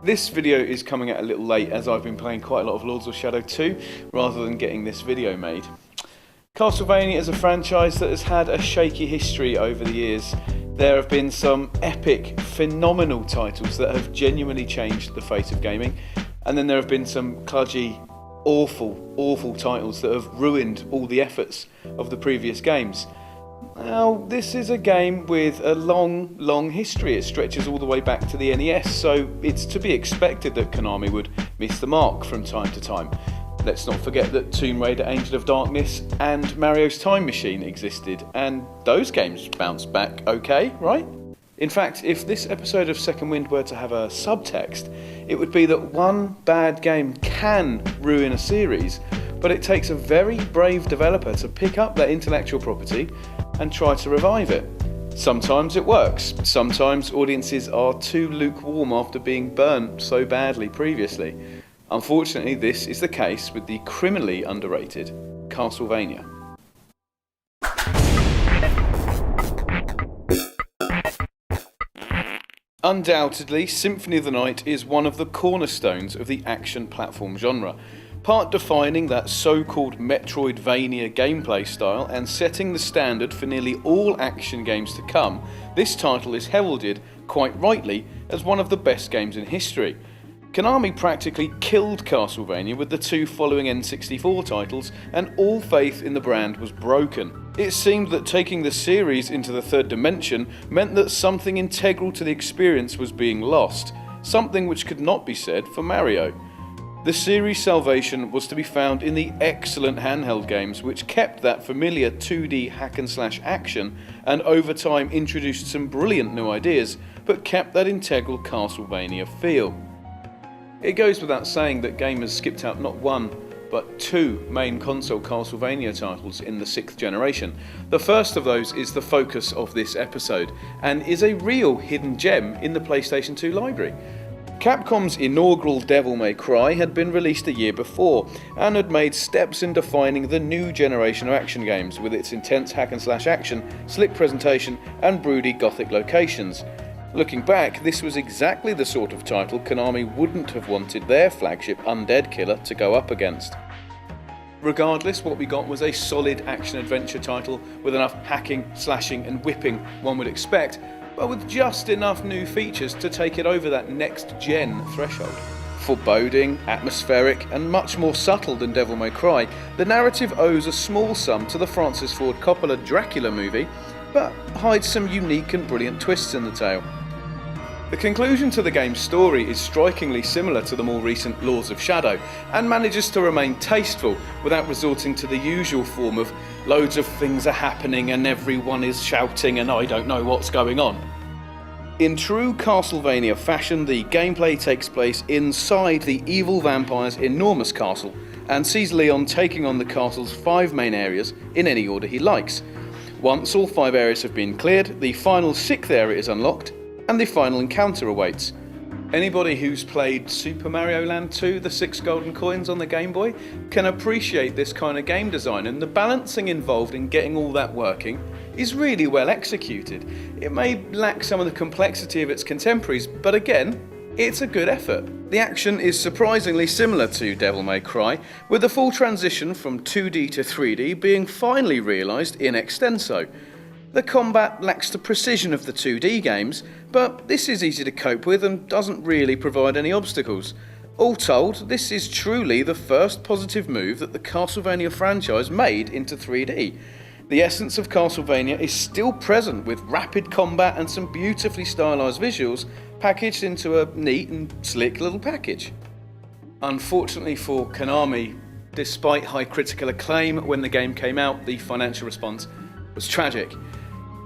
This video is coming out a little late as I've been playing quite a lot of Lords of Shadow 2 rather than getting this video made. Castlevania is a franchise that has had a shaky history over the years. There have been some epic, phenomenal titles that have genuinely changed the fate of gaming, and then there have been some kludgy, awful titles that have ruined all the efforts of the previous games. Now, this is a game with a long history. It stretches all the way back to the NES, so it's to be expected that Konami would miss the mark from time to time. Let's not forget that Tomb Raider, Angel of Darkness and Mario's Time Machine existed, and those games bounced back okay, right? In fact, if this episode of Second Wind were to have a subtext, it would be that one bad game can ruin a series, but it takes a very brave developer to pick up that intellectual property and try to revive it. Sometimes it works, sometimes audiences are too lukewarm after being burnt so badly previously. Unfortunately, this is the case with the criminally underrated Castlevania. Undoubtedly, Symphony of the Night is one of the cornerstones of the action platform genre, part defining that so-called Metroidvania gameplay style and setting the standard for nearly all action games to come. This title is heralded, quite rightly, as one of the best games in history. Konami practically killed Castlevania with the two following N64 titles, and all faith in the brand was broken. It seemed that taking the series into the third dimension meant that something integral to the experience was being lost, something which could not be said for Mario. The series' salvation was to be found in the excellent handheld games, which kept that familiar 2D hack-and-slash action and over time introduced some brilliant new ideas, but kept that integral Castlevania feel. It goes without saying that gamers skipped out not one, but two main console Castlevania titles in the 6th generation. The first of those is the focus of this episode, and is a real hidden gem in the PlayStation 2 library. Capcom's inaugural Devil May Cry had been released a year before, and had made steps in defining the new generation of action games with its intense hack-and-slash action, slick presentation, and broody gothic locations. Looking back, this was exactly the sort of title Konami wouldn't have wanted their flagship Undead Killer to go up against. Regardless, what we got was a solid action-adventure title with enough hacking, slashing and whipping one would expect, but with just enough new features to take it over that next-gen threshold. Foreboding, atmospheric and much more subtle than Devil May Cry, the narrative owes a small sum to the Francis Ford Coppola Dracula movie, but hides some unique and brilliant twists in the tale. The conclusion to the game's story is strikingly similar to the more recent Lords of Shadow, and manages to remain tasteful without resorting to the usual form of loads of things are happening and everyone is shouting and I don't know what's going on. In true Castlevania fashion, the gameplay takes place inside the evil vampire's enormous castle, and sees Leon taking on the castle's 5 main areas in any order he likes. Once all 5 areas have been cleared, the final 6th area is unlocked, and the final encounter awaits. Anybody who's played Super Mario Land 2, the 6 golden coins on the Game Boy, can appreciate this kind of game design, and the balancing involved in getting all that working is really well executed. It may lack some of the complexity of its contemporaries, but again, it's a good effort. The action is surprisingly similar to Devil May Cry, with the full transition from 2D to 3D being finally realised in extenso. The combat lacks the precision of the 2D games, but this is easy to cope with and doesn't really provide any obstacles. All told, this is truly the first positive move that the Castlevania franchise made into 3D. The essence of Castlevania is still present with rapid combat and some beautifully stylized visuals packaged into a neat and slick little package. Unfortunately for Konami, despite high critical acclaim when the game came out, the financial response was tragic.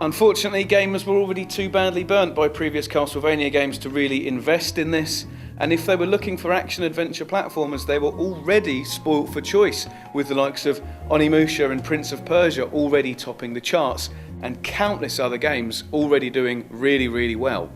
Unfortunately, gamers were already too badly burnt by previous Castlevania games to really invest in this, and if they were looking for action-adventure platformers, they were already spoilt for choice, with the likes of Onimusha and Prince of Persia already topping the charts, and countless other games already doing really well.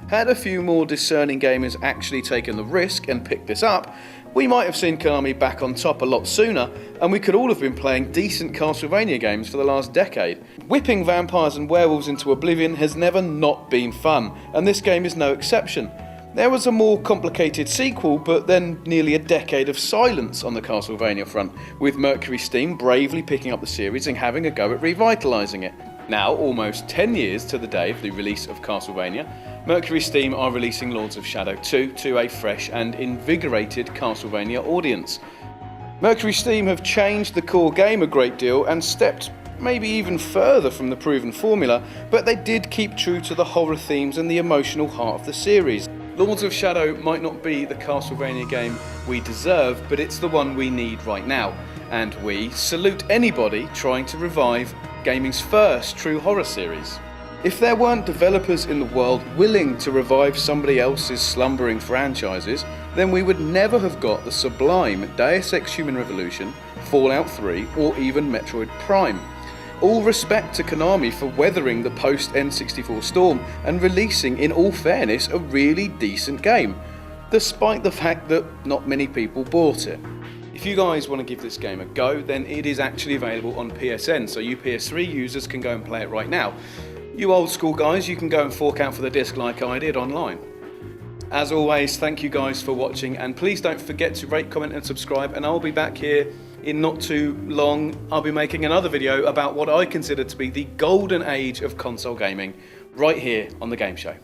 Had a few more discerning gamers actually taken the risk and picked this up, we might have seen Konami back on top a lot sooner, and we could all have been playing decent Castlevania games for the last decade. Whipping vampires and werewolves into oblivion has never not been fun, and this game is no exception. There was a more complicated sequel, but then nearly a decade of silence on the Castlevania front, with Mercury Steam bravely picking up the series and having a go at revitalising it. Now, almost 10 years to the day of the release of Castlevania, Mercury Steam are releasing Lords of Shadow 2 to a fresh and invigorated Castlevania audience. Mercury Steam have changed the core game a great deal and stepped maybe even further from the proven formula, but they did keep true to the horror themes and the emotional heart of the series. Lords of Shadow might not be the Castlevania game we deserve, but it's the one we need right now, and we salute anybody trying to revive gaming's first true horror series. If there weren't developers in the world willing to revive somebody else's slumbering franchises, then we would never have got the sublime Deus Ex Human Revolution, Fallout 3, or even Metroid Prime. All respect to Konami for weathering the post-N64 storm and releasing, in all fairness, a really decent game, despite the fact that not many people bought it. If you guys want to give this game a go, then it is actually available on PSN, so you PS3 users can go and play it right now. You old school guys, you can go and fork out for the disc like I did online. As always, thank you guys for watching, and please don't forget to rate, comment and subscribe, and I'll be back here in not too long. I'll be making another video about what I consider to be the golden age of console gaming, right here on The Game Show.